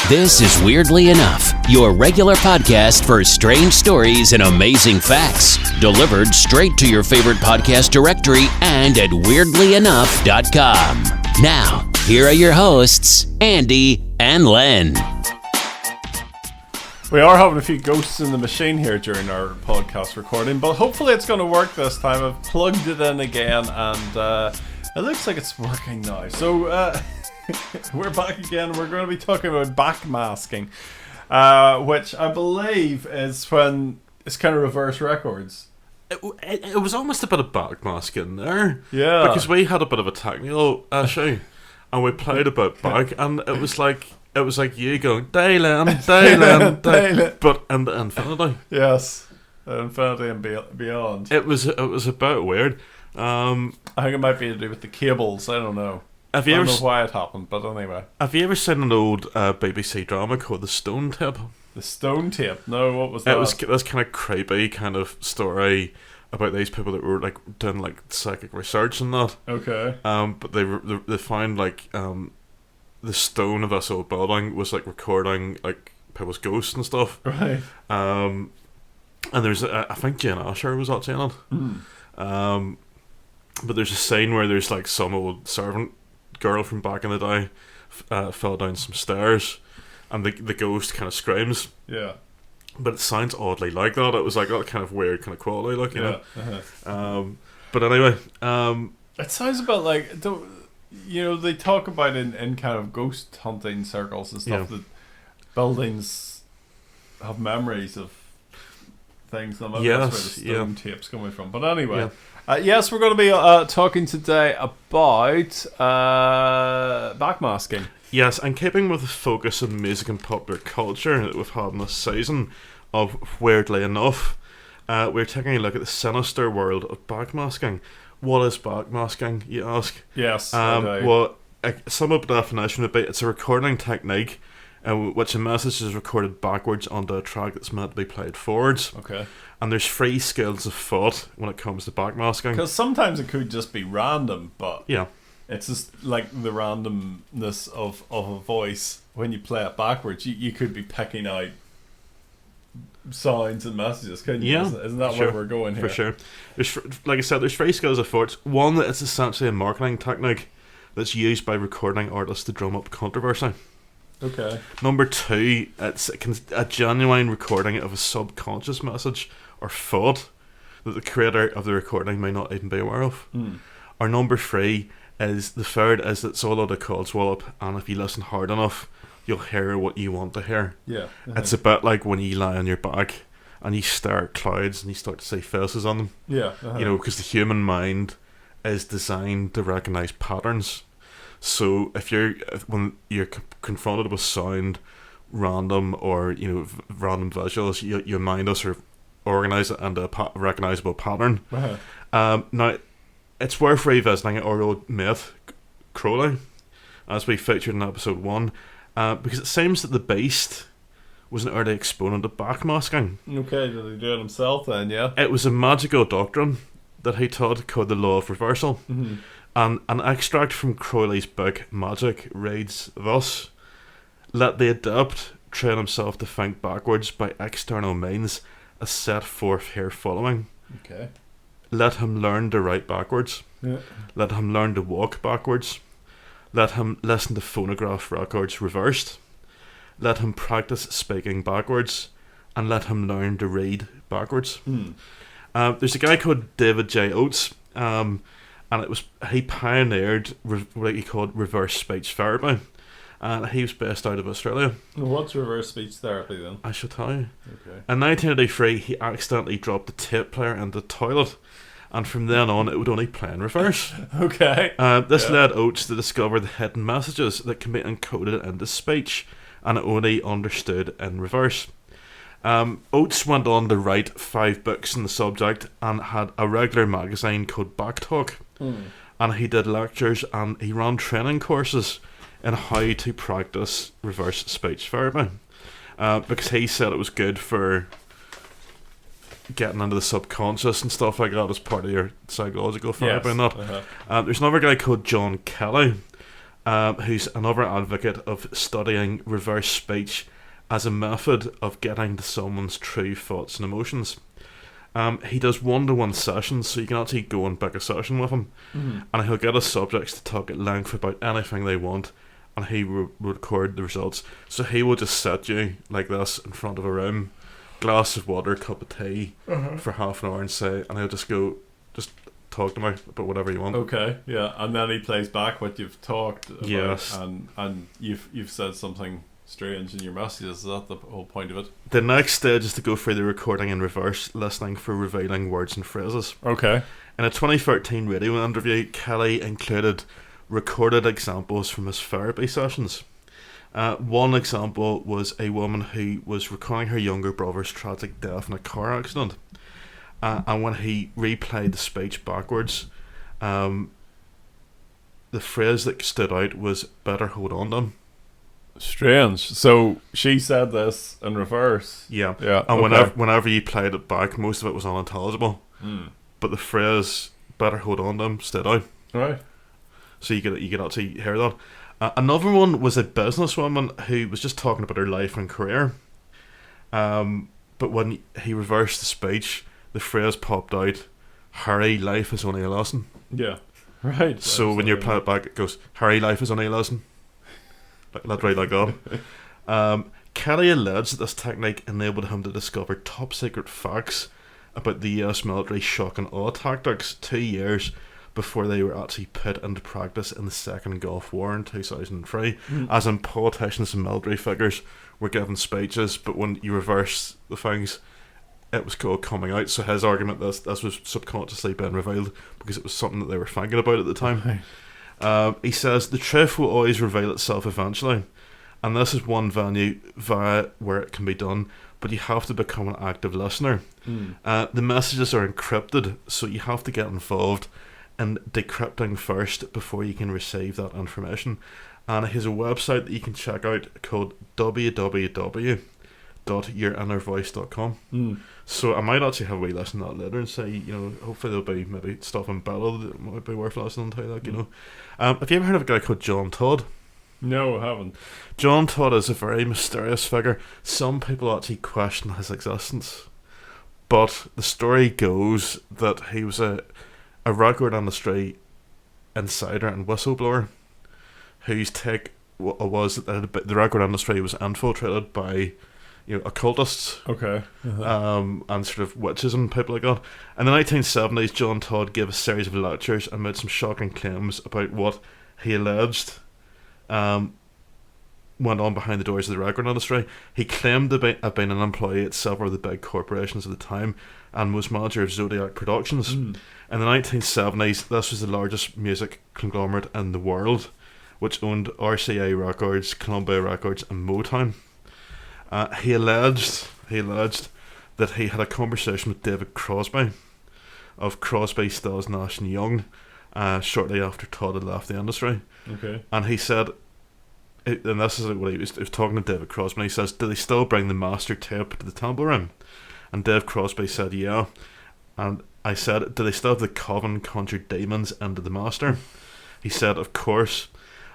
This is Weirdly Enough, your regular podcast for strange stories and amazing facts, delivered straight to your favorite podcast directory and at weirdlyenough.com. Now, here are your hosts, Andy and Len. We are having a few ghosts in the machine here during our podcast recording, but hopefully it's going to work this time. I've plugged it in again and it looks like it's working now. So we're back again. We're going to be talking about backmasking, which I believe is when it's kind of reverse records. It was almost a bit of backmasking there. Yeah. Because we had a bit of a technical issue and we played a bit back and it was like you going, Dayland, but into infinity. Yes. Infinity and beyond. It was a bit weird. I think it might be to do with the cables. I don't know. I don't know why it happened, but anyway. Have you ever seen an old BBC drama called The Stone Tape? The Stone Tape? No, what was that? It was this kind of creepy kind of story about these people that were like doing like psychic research and that. Okay. But they found like the stone of this old building was like recording like people's ghosts and stuff. Right. And there's I think Jane Asher was actually in it. But there's a scene where there's like some old servant girl from back in the day fell down some stairs and the ghost kind of screams. Yeah. But it sounds oddly like that. It was like that kind of weird kind of quality, like, you know. Uh-huh. But anyway, it sounds about like, you know, they talk about in kind of ghost hunting circles and stuff that buildings have memories of things. And that's where the stone tape's coming from. But anyway, yes, we're going to be talking today about backmasking. Yes, and keeping with the focus of music and popular culture that we've had in this season of Weirdly Enough, we're taking a look at the sinister world of backmasking. What is backmasking, you ask? Yes. Well, some of the definition would be it's a recording technique in which a message is recorded backwards onto a track that's meant to be played forwards. Okay. And there's three skills of thought when it comes to backmasking. Because sometimes it could just be random, but yeah, it's just like the randomness of a voice. When you play it backwards, you could be picking out signs and messages, couldn't you? Yeah, isn't that where we're going here? For sure. There's, like I said, there's three skills of thought. One, that it's essentially a marketing technique that's used by recording artists to drum up controversy. Okay. Number two, it's a genuine recording of a subconscious message or thought that the creator of the recording may not even be aware of. Or number three is the third is it's all out of codswallop, and if you listen hard enough, you'll hear what you want to hear. Yeah. It's a bit like when you lie on your back and you stare at clouds and you start to see faces on them. Yeah. You know, because the human mind is designed to recognize patterns. So when you're confronted with sound, random or random visuals, your mind will sort of organise it into a recognisable pattern. Now, it's worth revisiting our old mate Crowley, as we featured in episode 1, because it seems that the Beast was an early exponent of backmasking. Okay, did he do it himself then? Yeah. It was a magical doctrine that he taught called the law of reversal. Mm-hmm. And an extract from Crowley's book Magic reads thus: "Let the adept train himself to think backwards by external means as set forth here following. Okay. Let him learn to write backwards. Yeah. Let him learn to walk backwards. Let him listen to phonograph records reversed. Let him practice speaking backwards. And let him learn to read backwards." There's a guy called David J. Oates, and he pioneered what he called reverse speech therapy, and he was based out of Australia. What's reverse speech therapy then? I shall tell you. Okay. In 1983, he accidentally dropped a tape player into the toilet, and from then on, it would only play in reverse. Okay. This led Oates to discover the hidden messages that can be encoded into speech, and only understood in reverse. Oates went on to write 5 books on the subject and had a regular magazine called Backtalk. And he did lectures and he ran training courses in how to practice reverse speech therapy, because he said it was good for getting into the subconscious and stuff like that as part of your psychological therapy. Yes. And that. There's another guy called John Kelly, who's another advocate of studying reverse speech as a method of getting to someone's true thoughts and emotions. He does one-to-one sessions, so you can actually go and book a session with him, and he'll get his subjects to talk at length about anything they want, and he will record the results. So he will just set you like this in front of a room, glass of water, cup of tea, for half an hour, and he'll just go, just talk to me about whatever you want. Okay, yeah, and then he plays back what you've talked about, Yes. and you've said something strange in your messages. Is that the whole point of it? The next stage is to go through the recording in reverse, listening for revealing words and phrases. Okay. In a 2013 radio interview, Kelly included recorded examples from his therapy sessions. One example was a woman who was recalling her younger brother's tragic death in a car accident. And when he replayed the speech backwards, the phrase that stood out was "better hold on to him." Strange. So she said this in reverse. Yeah. okay. And whenever you played it back, most of it was unintelligible. But the phrase "better hold on to him" stood out. Right. So you could actually hear that. Another one was a businesswoman who was just talking about her life and career. But when he reversed the speech, the phrase popped out, "Harry, life is only a lesson." Yeah. Right. So when you're playing it back, it goes, "Harry, life is only a lesson." Literally like that. Kelly alleged that this technique enabled him to discover top secret facts about the US military shock and awe tactics 2 years before they were actually put into practice in the Second Gulf War in 2003. As in, politicians and military figures were given speeches, but when you reverse the things, it was all coming out. So his argument this was subconsciously being revealed because it was something that they were thinking about at the time. He says the truth will always reveal itself eventually, and this is one venue via where it can be done, but you have to become an active listener. The messages are encrypted, so you have to get involved in decrypting first before you can receive that information. And he has a website that you can check out called www.yourinnervoice.com. So I might actually have a wee listen to that later and say, hopefully there'll be maybe stuff in battle that might be worth listening to, like, Have you ever heard of a guy called John Todd? No, I haven't. John Todd is a very mysterious figure. Some people actually question his existence, but the story goes that he was a record industry insider and whistleblower whose take was that the record industry was infiltrated by occultists, okay, and sort of witches and people like that. In the 1970s, John Todd gave a series of lectures and made some shocking claims about what he alleged went on behind the doors of the record industry. He claimed to have been an employee at several of the big corporations at the time and was manager of Zodiac Productions. In the 1970s, this was the largest music conglomerate in the world, which owned RCA Records, Columbia Records and Motown. He alleged that he had a conversation with David Crosby of Crosby, Stills, Nash and Young shortly after Todd had left the industry. Okay. And he said, and this is what he was talking to David Crosby, and he says, "Do they still bring the master tape to the Temple Room?" And Dave Crosby said, "Yeah." And I said, "Do they still have the coven conjured demons into the master?" He said, "Of course."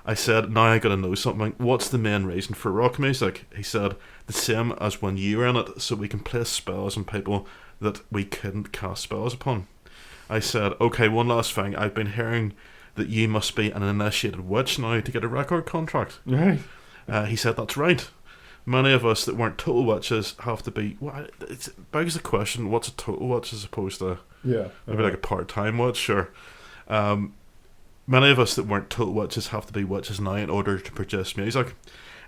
I said, "Now I gotta know something. What's the main reason for rock music?" He said, "The same as when you were in it, so we can place spells on people that we couldn't cast spells upon." I said, "Okay, one last thing. I've been hearing that you must be an initiated witch now to get a record contract." Right. He said, "That's right. Many of us that weren't total witches have to be..." Well, it begs the question, what's a total witch as opposed to maybe like a part-time witch? Sure. Many of us that weren't total witches have to be witches now in order to produce music.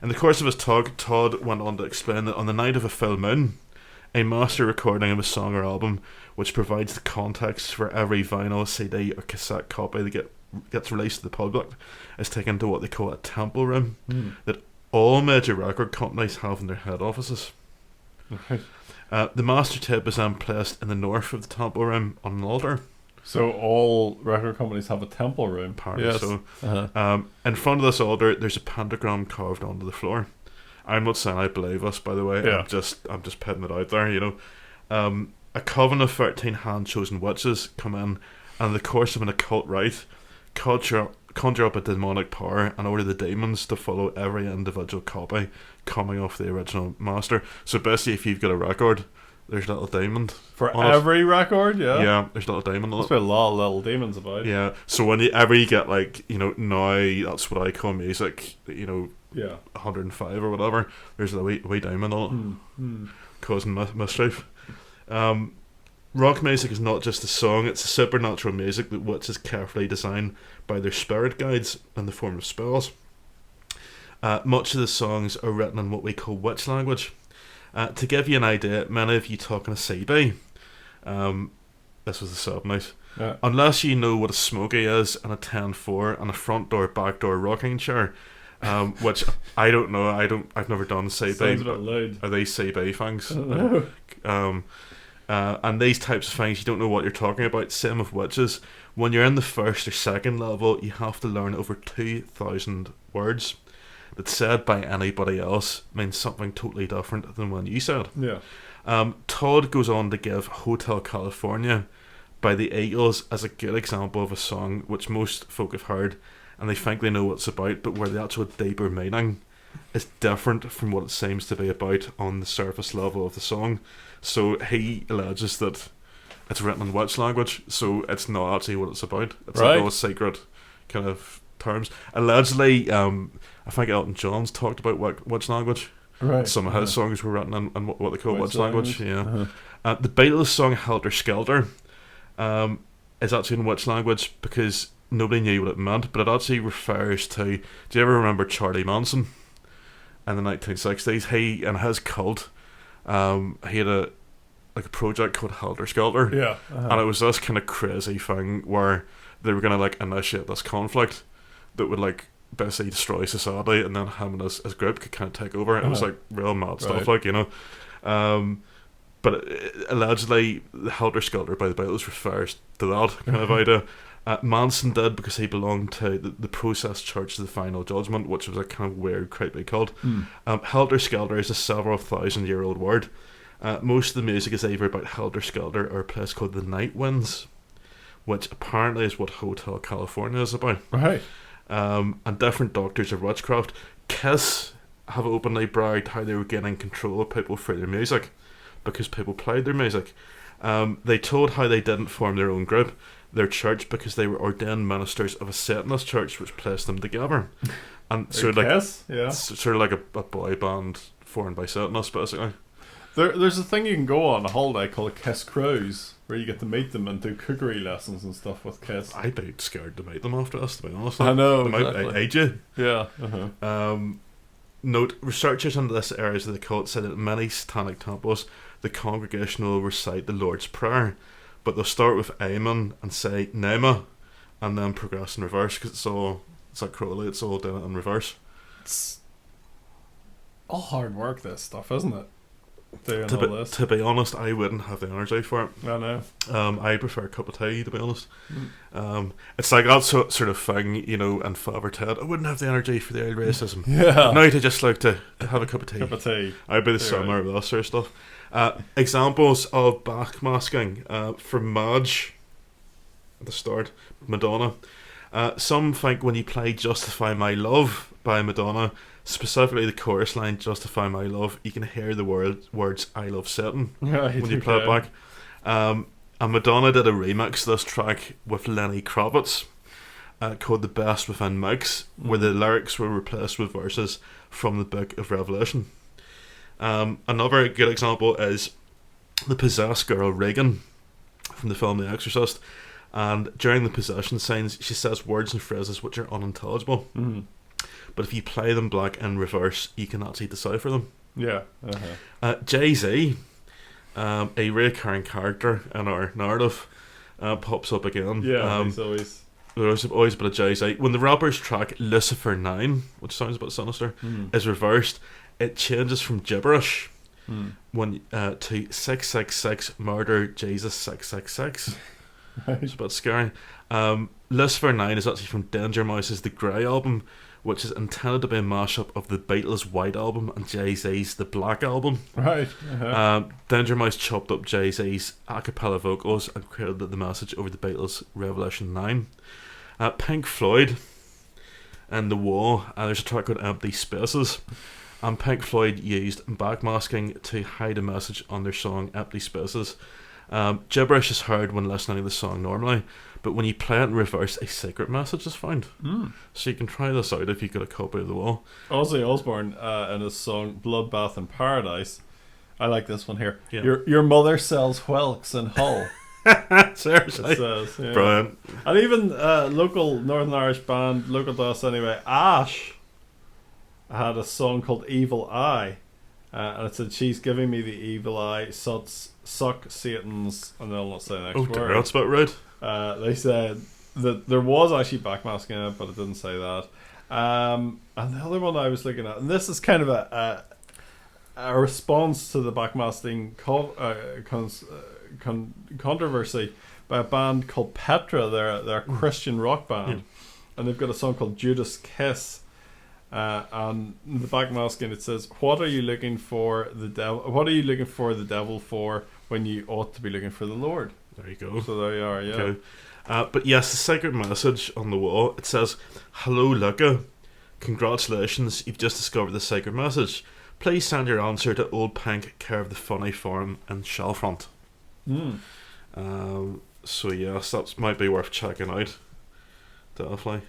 In the course of his talk, Todd went on to explain that on the night of a full moon, a master recording of a song or album, which provides the context for every vinyl, CD or cassette copy that gets released to the public, is taken to what they call a temple room that all major record companies have in their head offices. Right. The master tape is then placed in the north of the temple room on an altar. So all record companies have a temple room. Apparently, yes. So in front of this altar there's a pentagram carved onto the floor. I'm not saying I believe us, by the way. Yeah. I'm just putting it out there, A coven of 13 hand chosen witches come in, and in the course of an occult rite, cultural conjure up a demonic power and order the demons to follow every individual copy coming off the original master. So basically, if you've got a record, there's a little demon For on every record, yeah? Yeah, there's a little demon on There's it. been a lot of little demons about. Yeah, so whenever you get, like, you know, now that's what I call music, you know, Yeah. 105 or whatever, there's a wee diamond on it, causing mischief. Rock music is not just a song, it's a supernatural music which is carefully designed by their spirit guides in the form of spells. Much of the songs are written in what we call witch language. To give you an idea, many of you talk on a CD. This was the sub night. Yeah. Unless you know what a smoky is and a 10-4 and a front door, back door rocking chair, which I don't know. I've never done CB. Sounds a bit loud. Are they CB things? I don't know. And these types of things, you don't know what you're talking about. Same with witches. When you're in the first or second level, you have to learn over 2,000 words that said by anybody else means something totally different than when you said. Yeah. Todd goes on to give Hotel California by the Eagles as a good example of a song which most folk have heard and they think they know what it's about, but where the actual deeper meaning is different from what it seems to be about on the surface level of the song. So he alleges that it's written in witch language, so it's not actually what it's about. It's Right. like all secret kind of terms. Allegedly, I think Elton John's talked about witch language. Right. Some of his songs were written in what they call Witch witch language. language? Yeah. The Beatles song Helter Skelter is actually in witch language because nobody knew what it meant, but it actually refers to. Do you ever remember Charlie Manson in the 1960s? He and his cult, he had a project called Helter Skelter, Yeah. and it was this kind of crazy thing where they were gonna like initiate this conflict that would like basically destroy society, and then him and his group could kind of take over. It was like real mad stuff, Right. like, you know. But allegedly, the Helter Skelter by the Beatles refers to that kind of idea. Manson did because he belonged to the Process Church of the Final Judgment, which was a kind of weird, creepy cult. Helter Skelter is a several thousand-year-old word. Most of the music is either about Helter Skelter or a place called the Night Winds, which apparently is what Hotel California is about. Right. And different doctors of witchcraft. Kiss have openly bragged how they were gaining control of people through their music because people played their music. They told how they didn't form their own group, their church, because they were ordained ministers of a Satanist church which placed them together. And sort of like, Kiss? Yeah. sort of like a boy band formed by Satanists, basically. There's a thing you can go on a holiday called a Kiss Cruise, where you get to meet them and do cookery lessons and stuff with Kiss. I'd be scared to meet them after this, to be honest. I know, They might exactly. aid you. Yeah. Note, researchers into this areas of the cult said that in many satanic temples, the congregation will recite the Lord's Prayer, but they'll start with Amen and say Nema, and then progress in reverse, because it's like Crowley, it's all done in reverse. It's all hard work, this stuff, isn't it? Doing all this. To be honest, I wouldn't have the energy for it. I know. I prefer a cup of tea, to be honest. It's like that sort of thing, you know, and Father Ted, I wouldn't have the energy for the old racism. Yeah. Now to just like to have a cup of tea. Cup of tea. I'd be the You're summer of that sort of stuff. Examples of backmasking from Madge at the start, Madonna. Some think when you play Justify My Love by Madonna, specifically the chorus line Justify My Love, you can hear the words I Love Satan Right, when you play it back. And Madonna did a remix of this track with Lenny Kravitz called The Best Within Mix, where the lyrics were replaced with verses from the Book of Revelation. Another good example is the possessed girl Regan from the film The Exorcist, and during the possession scenes she says words and phrases which are unintelligible, but if you play them back in reverse you can actually decipher them. Yeah. Jay-Z, a recurring character in our narrative, pops up again. Yeah. He's always. There's always a bit of Jay-Z. When the rapper's track Lucifer 9, which sounds a bit sinister, is reversed, it changes from gibberish when to 666 murder Jesus 666. It's a bit scary. Lucifer 9 is actually from Danger Mouse's The Grey album, which is intended to be a mashup of the Beatles' White album and Jay-Z's The Black album. Right. Danger Mouse chopped up Jay-Z's a cappella vocals and credited the message over the Beatles' Revelation 9. Pink Floyd in The Wall, and there's a track called Empty Spaces. And Pink Floyd used backmasking to hide a message on their song Empty Spaces. Gibberish is heard when listening to the song normally, but when you play it in reverse, a secret message is found. So you can try this out if you got a copy of The Wall. Ozzy Osbourne in his song Bloodbath in Paradise. I like this one here. Yeah. Your mother sells whelks in Hull. Seriously. It says, yeah. Brilliant. And even local Northern Irish band, local to us anyway, Ash, had a song called Evil Eye. And it said, she's giving me the evil eye, suck Satan's, and they'll not say the next word. That's about right. They said that there was actually backmasking in it, but it didn't say that. And the other one I was looking at, and this is kind of a response to the backmasking controversy by a band called Petra. They're a Christian rock band, and they've got a song called Judas Kiss. And the backmasking, it says, "What are you looking for the devil? What are you looking for the devil for when you ought to be looking for the Lord?" There you go. So there you are. Yeah. Okay. But yes, the secret message on the wall, it says, "Hello, Luca. Congratulations, you've just discovered the secret message. Please send your answer to Old Pink, care of the Funny Farm in Shalfront." So yes, that might be worth checking out. Definitely.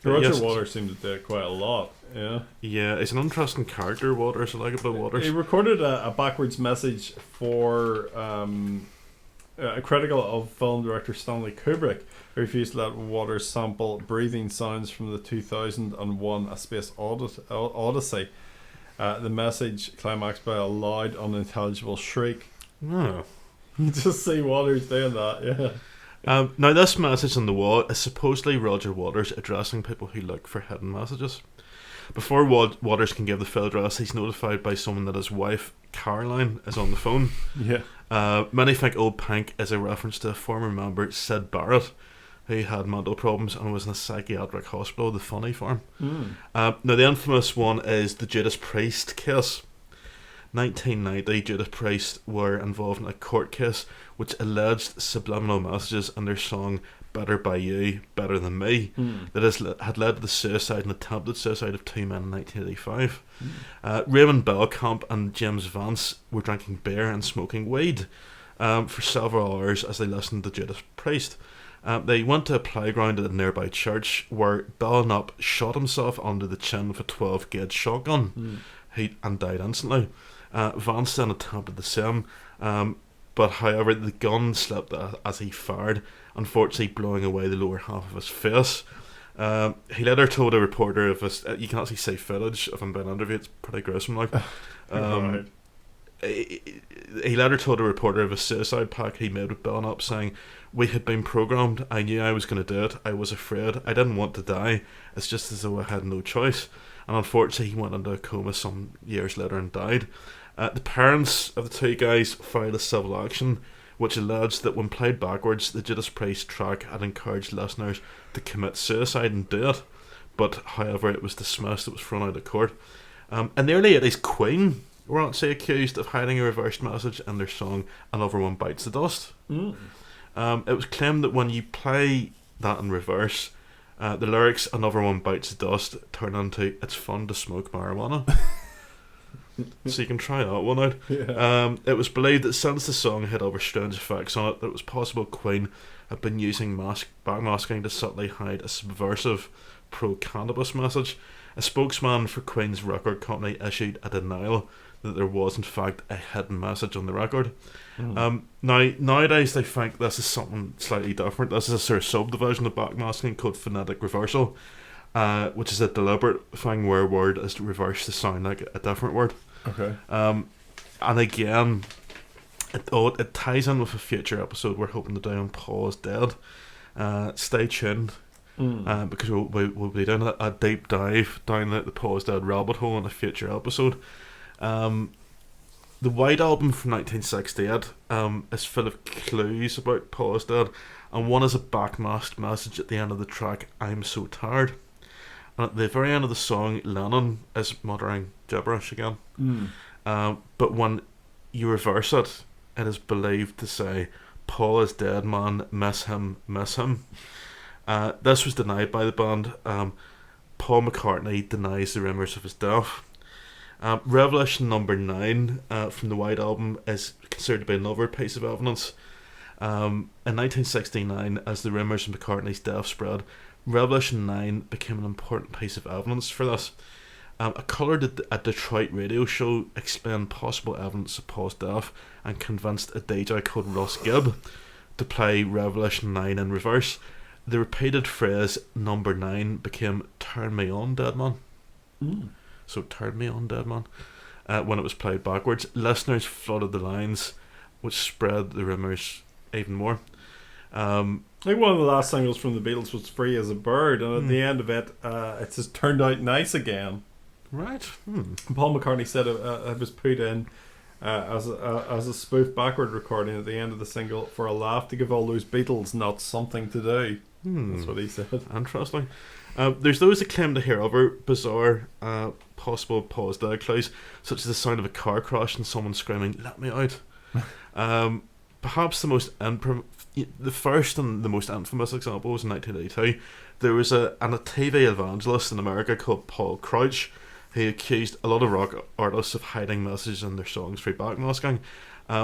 Roger Waters seemed to do it quite a lot. Yeah, it's an interesting character, Waters. I like about Waters. He recorded a backwards message for critical of film director Stanley Kubrick, who refused to let Waters sample breathing sounds from the 2001 A Space Odyssey. The message climaxed by a loud, unintelligible shriek. Oh. You just see Waters doing that, yeah. Now, this message on the wall is supposedly Roger Waters addressing people who look for hidden messages. Before Waters can give the full address, he's notified by someone that his wife, Caroline, is on the phone. Yeah. Many think Old Pink is a reference to a former member, Sid Barrett, who had mental problems and was in a psychiatric hospital, the Funny Farm. Now, the infamous one is the Judas Priest case. 1990, Judas Priest were involved in a court case which alleged subliminal messages in their song "Better By You, Better Than Me" that had led to the suicide and attempted suicide of two men in 1985. Raymond Belcamp and James Vance were drinking beer and smoking weed for several hours as they listened to Judas Priest. They went to a playground at a nearby church where Belknap shot himself under the chin with a 12-gauge shotgun and died instantly. Vance then attempted the same, but however the gun slipped as he fired, unfortunately blowing away the lower half of his face. He later told a reporter of his, you can actually see footage of him being interviewed, it's pretty gruesome like. Right. He later told a reporter of a suicide pact he made with Belknap, saying, "We had been programmed, I knew I was going to do it, I was afraid, I didn't want to die, it's just as though I had no choice." And unfortunately he went into a coma some years later and died. The parents of the two guys filed a civil action which alleged that when played backwards, the Judas Priest track had encouraged listeners to commit suicide and do it, but however it was dismissed, it was thrown out of court. In the early 80s, Queen were actually accused of hiding a reversed message in their song "Another One Bites the Dust." It was claimed that when you play that in reverse, the lyrics "Another One Bites the Dust" turn into "It's fun to smoke marijuana." So you can try that one out. Yeah. It was believed that since the song had other strange effects on it, that it was possible Queen had been using backmasking to subtly hide a subversive pro-cannabis message. A spokesman for Queen's record company issued a denial that there was in fact a hidden message on the record. Now nowadays they think this is something slightly different. This is a sort of subdivision of backmasking called phonetic reversal, which is a deliberate thing where a word is reversed to sound like a different word. Okay. And again, it ties in with a future episode we're hoping to do on Paul is Dead. Stay tuned, because we'll be doing a deep dive down the Paul is Dead rabbit hole in a future episode. The White Album from 1968 is full of clues about Paul is Dead, and one is a backmasked message at the end of the track "I'm So Tired." And at the very end of the song, Lennon is muttering gibberish again. But when you reverse it, it is believed to say, "Paul is dead, man, miss him, miss him." This was denied by the band. Paul McCartney denies the rumours of his death. Revelation number 9 from the White Album is considered to be another piece of evidence. In 1969, as the rumours of McCartney's death spread, Revelation 9 became an important piece of evidence for this. A caller at a Detroit radio show explained possible evidence of Paul's death and convinced a DJ called Russ Gibb to play Revelation 9 in reverse. The repeated phrase number 9 became "Turn Me On, Dead Man." So "Turn Me On, Dead Man" when it was played backwards. Listeners flooded the lines, which spread the rumours even more. I think one of the last singles from the Beatles was "Free as a Bird," and at the end of it, it says "Turned Out Nice Again." Right. Paul McCartney said it was put in as a spoof backward recording at the end of the single for a laugh to give all those Beatles nuts something to do. That's what he said. Interesting. There's those that claim to hear other bizarre possible Paul's death clues, such as the sound of a car crash and someone screaming "Let me out." Perhaps the first and the most infamous example was in 1982. There was a TV evangelist in America called Paul Crouch. He accused a lot of rock artists of hiding messages in their songs through backmasking.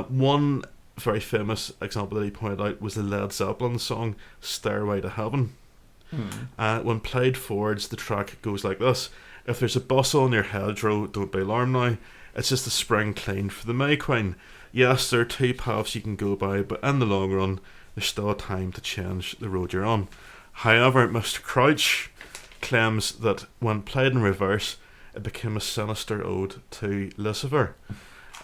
One very famous example that he pointed out was the Led Zeppelin song "Stairway to Heaven." When played forwards, the track goes like this: "If there's a bustle on your hedgerow, don't be alarmed now. It's just a spring cleaned for the May Queen. Yes, there are two paths you can go by, but in the long run, there's still time to change the road you're on." However, Mr. Crouch claims that when played in reverse, it became a sinister ode to Lucifer.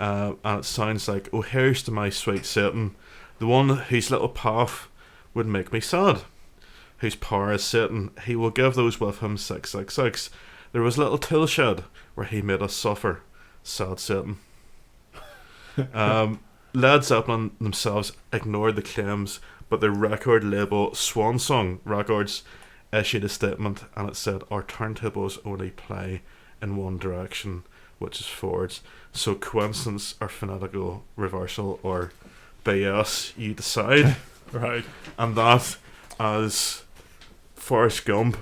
And it sounds like, "Oh, here's to my sweet Satan, the one whose little path would make me sad. Whose power is Satan, he will give those with him 666. There was little tool shed where he made us suffer. Sad Satan." Led Zeppelin themselves ignored the claims, but their record label Swansong Records issued a statement, and it said, "Our turntables only play in one direction, which is forwards. So coincidence or phonetical reversal or BS, you decide." Right. And that, as Forrest Gump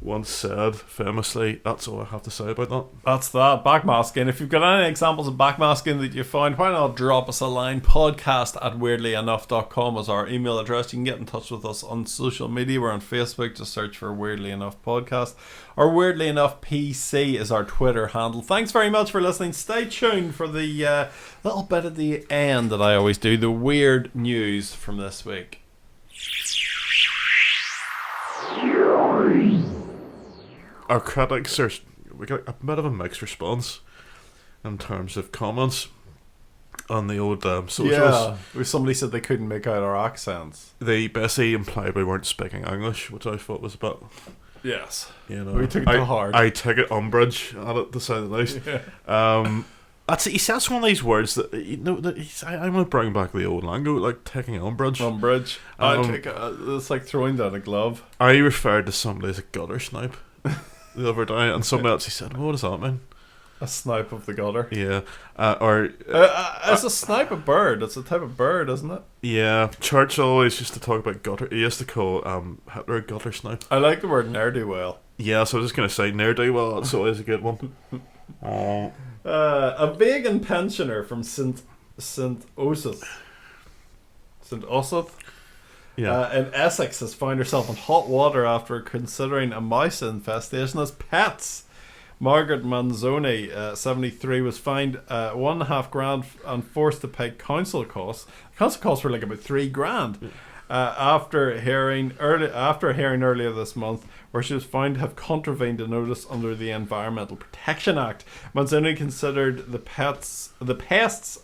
once said famously, that's all I have to say about that. That's that. Backmasking. If you've got any examples of backmasking that you find, why not drop us a line? podcast@weirdlyenough.com is our email address. You can get in touch with us on social media. We're on Facebook. Just search for Weirdly Enough Podcast. Or Weirdly Enough PC is our Twitter handle. Thanks very much for listening. Stay tuned for the little bit at the end that I always do, the weird news from this week. Our critics we got a bit of a mixed response in terms of comments on the old socials. Yeah, somebody said they couldn't make out our accents. They basically implied we weren't speaking English, which I thought was a bit... Yes. You know, we took it to heart. I took it umbrage at it, to say the least. Yeah. That's one of these words that, you know, that I'm going to bring back the old lingo, like taking umbrage. Umbrage. It's like throwing down a glove. I referred to somebody as a gutter snipe the other day, and somebody else said, "What does that mean?" A snipe of the gutter. Yeah. It's a snipe of bird. It's a type of bird, isn't it? Yeah. Churchill always used to talk about gutter. He used to call Hitler a gutter snipe. I like the word ne'er-do-well. Yeah, so I was just going to say ne'er-do-well. That's always a good one. A vegan pensioner from St. Osyth. Yeah. In Essex has found herself in hot water after considering a mouse infestation as pets. Margaret Manzoni, 73, was fined $1.5 and forced to pay council costs. Council costs were like about $3,000. After hearing earlier this month, where she was found to have contravened a notice under the Environmental Protection Act. Manzoni considered the pests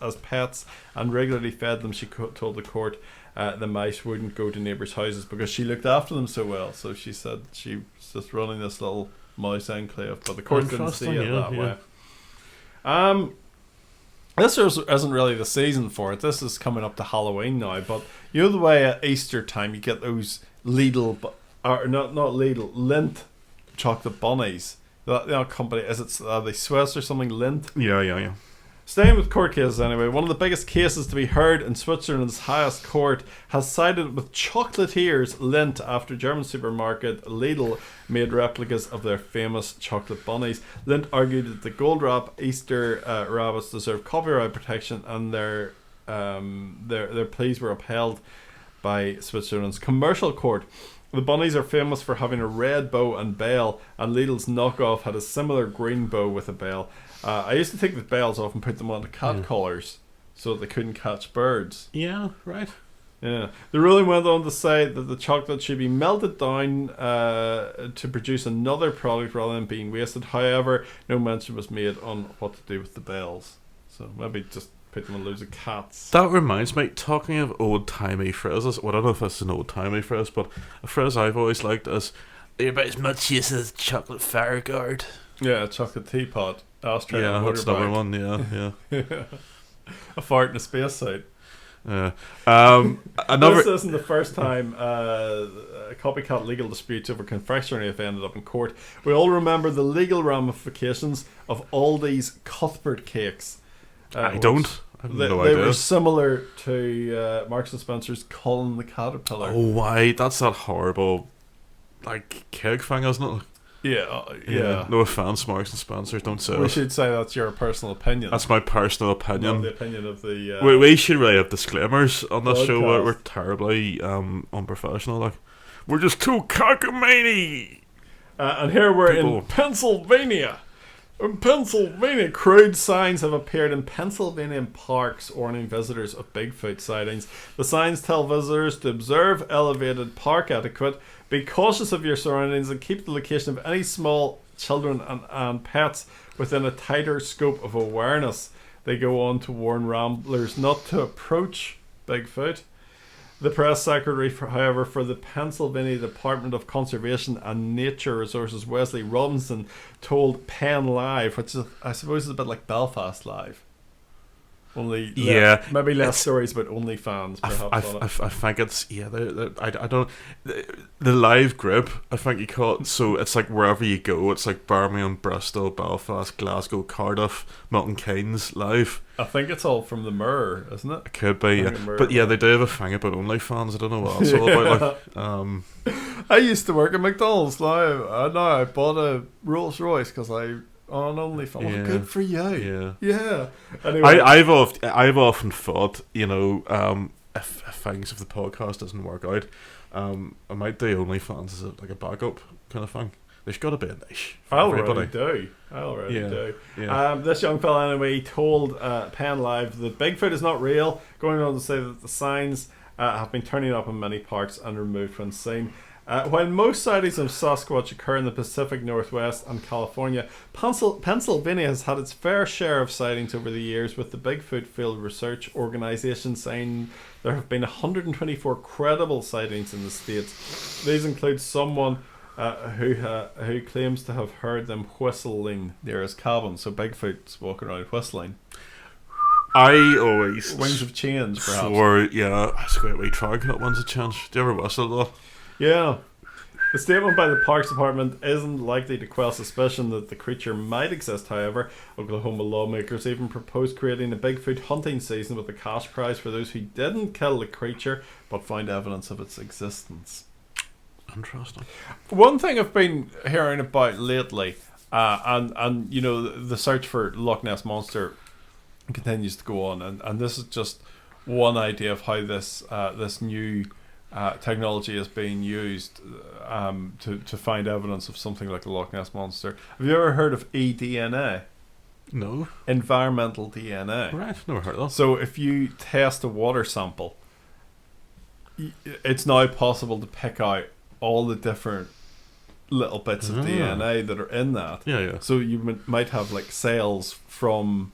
as pets and regularly fed them. She told the court the mice wouldn't go to neighbours' houses because she looked after them so well. So she said she was just running this little mouse enclave, but the court didn't see it that way. This isn't really the season for it. This is coming up to Halloween now, but you know the way at Easter time you get those Lidl, or not Lidl, Lindt chocolate bunnies. That company, is it they Swiss or something, Lindt? Yeah. Staying with court cases anyway, one of the biggest cases to be heard in Switzerland's highest court has sided with chocolatiers Lindt after German supermarket Lidl made replicas of their famous chocolate bunnies. Lindt argued that the gold wrap Easter rabbits deserve copyright protection, and their pleas were upheld by Switzerland's commercial court. The bunnies are famous for having a red bow and bell, and Lidl's knockoff had a similar green bow with a bell. I used to think that bells often put them on the cat collars so that they couldn't catch birds. Yeah, right. Yeah. The ruling went on to say that the chocolate should be melted down to produce another product rather than being wasted. However, no mention was made on what to do with the bells. So maybe just put them on loads of cats. That reminds me, talking of old-timey phrases, well, I don't know if that's an old-timey phrase, but a phrase I've always liked is, "You're about as much use as a chocolate fire guard." Yeah, a chocolate teapot. Ashtray. Yeah, that's another one. Yeah. A fart in a spacesuit. Yeah. This isn't the first time a copycat legal disputes over confectionery have ended up in court. We all remember the legal ramifications of Aldi's Cuthbert cakes. I don't. I have no they idea. were similar to Marks and Spencer's Colin the Caterpillar. Oh, why? That's that horrible, like, keg thing, isn't it? Yeah. No offense, Marks and Spencer. Don't say We it. should say that's your personal opinion. That's my personal opinion. Not the opinion of the. We should really have disclaimers on this show. Podcast. We're terribly unprofessional. Like, we're just too cockamamie. And here we're People. in Pennsylvania. In Pennsylvania, crude signs have appeared in Pennsylvania parks warning visitors of Bigfoot sightings. The signs tell visitors to observe elevated park etiquette, be cautious of your surroundings, and keep the location of any small children and pets within a tighter scope of awareness. They go on to warn ramblers not to approach Bigfoot. The press secretary, however, for the Pennsylvania Department of Conservation and Nature Resources, Wesley Robinson, told Penn Live, which is, I suppose is a bit like Belfast Live. Only maybe less stories about OnlyFans, perhaps. I think it's I don't the live group. I think you call it. So it's like wherever you go, it's like Birmingham, Bristol, Belfast, Glasgow, Cardiff, Milton Keynes live. I think it's all from the Mirror, isn't it? It could be, yeah. But yeah, they do have a thing about OnlyFans. I don't know what it's all about. Like, I used to work at McDonald's. Now I bought a Rolls Royce because I on OnlyFans. Yeah. Well, good for you. Yeah. Anyway, I've often thought, if things if the podcast doesn't work out, I might do OnlyFans as like a backup kind of thing. There's got to be a niche for everybody. I already do. Yeah. This young fella anyway told Penn Live that Bigfoot is not real, going on to say that the signs have been turning up in many parks and removed when seen. While most sightings of Sasquatch occur in the Pacific Northwest and California, Pennsylvania has had its fair share of sightings over the years, with the Bigfoot Field Research Organization saying there have been 124 credible sightings in the state. These include someone who claims to have heard them whistling near his cabin. So Bigfoot's walking around whistling. I always Wings of Change, perhaps. That's a great wee track. That one's a chance. Do you ever whistle though? Yeah. The statement by the Parks Department isn't likely to quell suspicion that the creature might exist, however. Oklahoma lawmakers even proposed creating a Bigfoot hunting season with a cash prize for those who didn't kill the creature but found evidence of its existence. Interesting. One thing I've been hearing about lately, and you know, the search for Loch Ness Monster continues to go on, and this is just one idea of how this new technology is being used to find evidence of something like the Loch Ness Monster. Have you ever heard of eDNA? No. Environmental DNA. Right, never heard of that. So if you test a water sample, it's now possible to pick out all the different little bits of DNA that are in that. Yeah. So you might have like cells from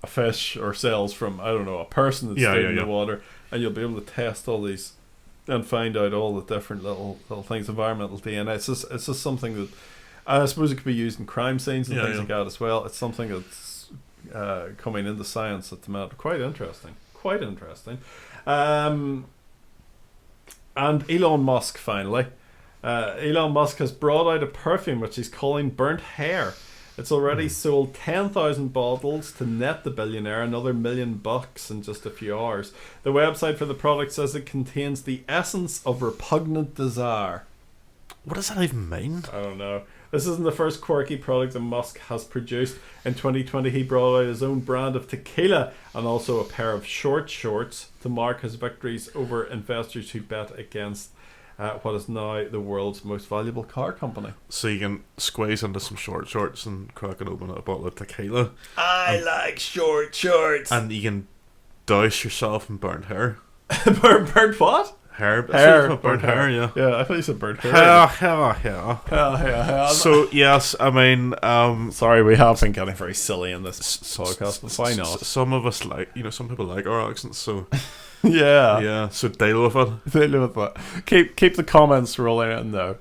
a fish or cells from, I don't know, a person that's stayed in the water, and you'll be able to test all these and find out all the different little things, environmental DNA. It's just something that I suppose it could be used in crime scenes and things like that as well. It's something that's coming into science at the minute. Quite interesting. And Elon Musk finally. Elon Musk has brought out a perfume which he's calling Burnt Hair. It's already sold 10,000 bottles to net the billionaire another $1 million in just a few hours. The website for the product says it contains the essence of repugnant desire. What does that even mean? I don't know. This isn't the first quirky product that Musk has produced. In 2020, he brought out his own brand of tequila and also a pair of short shorts to mark his victories over investors who bet against what is now the world's most valuable car company. So you can squeeze into some short shorts and crack it open a bottle of tequila. I like short shorts. And you can douse yourself in burnt hair. Burnt what? Hair. Burnt hair. Yeah. Yeah, I thought you said burnt hair. Hell. So, yes, I mean... sorry, we have been getting very silly in this podcast, but why not? Some of us like... some people like our accents, so... Yeah, so deal with it. Deal with it. Keep the comments rolling in, though.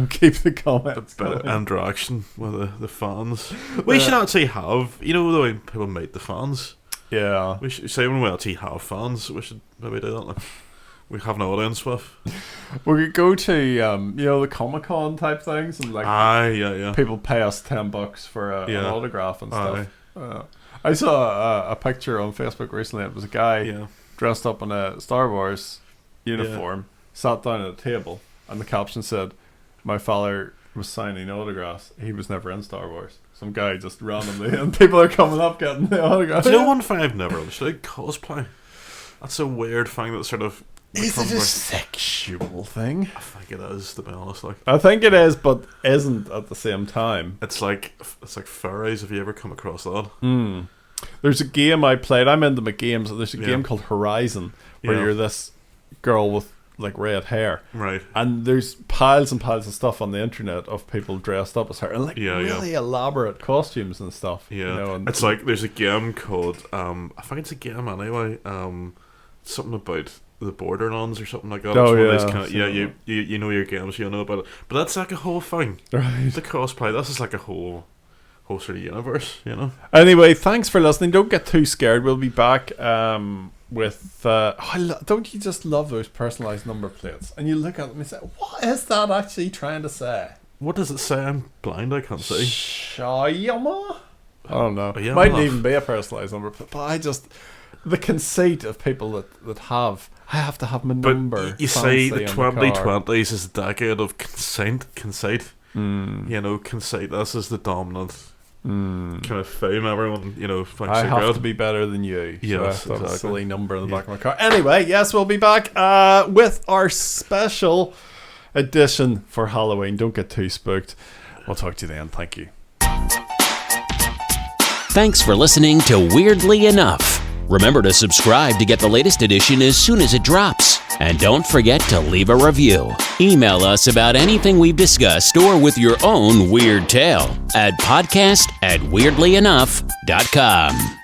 Keep the comments A bit of going. interaction with the fans. We should actually have... the way people meet the fans. Yeah. We should say when we actually have fans, we should maybe do that. Like, we have an audience with. We could go to the Comic-Con type things and yeah. people pay us $10 for an autograph and stuff. I saw a picture on Facebook recently. It was a guy dressed up in a Star Wars uniform, sat down at a table, and the caption said, "My father was signing autographs. He was never in Star Wars." Some guy just randomly, and people are coming up getting the autographs. Do you know one thing I've never understood? Cosplay. That's a weird thing that sort of... Is it a sexual thing? I think it is, to be honest. Like, I think it is, but isn't at the same time. It's like furries. Have you ever come across that? There's a game I played. I'm into my games. There's a game called Horizon where you're this girl with like red hair, right? And there's piles and piles of stuff on the internet of people dressed up as her and really elaborate costumes and stuff. Yeah, it's like there's a game called I think it's a game anyway. Something about the Borderlands or something like that. Oh, you know your games, you know about it. But that's like a whole thing. Right. The cosplay, this is like a whole sort of universe, you know? Anyway, thanks for listening. Don't get too scared. We'll be back with... don't you just love those personalised number plates? And you look at them and say, what is that actually trying to say? What does it say? I'm blind, I can't see. Shayama? I don't know. Yeah, Mightn't even be a personalised number plate. But I just... The conceit of people that have... I have to have my number. You say the 2020s is the decade of conceit. You know, conceit. This is the dominant kind of fame. Everyone, thinks I they're have good. to be better than you. Yes, so I have exactly. a silly number in the back of my car. Anyway, yes, we'll be back with our special edition for Halloween. Don't get too spooked. We'll talk to you then. Thank you. Thanks for listening to Weirdly Enough. Remember to subscribe to get the latest edition as soon as it drops. And don't forget to leave a review. Email us about anything we've discussed or with your own weird tale at podcast@weirdlyenough.com.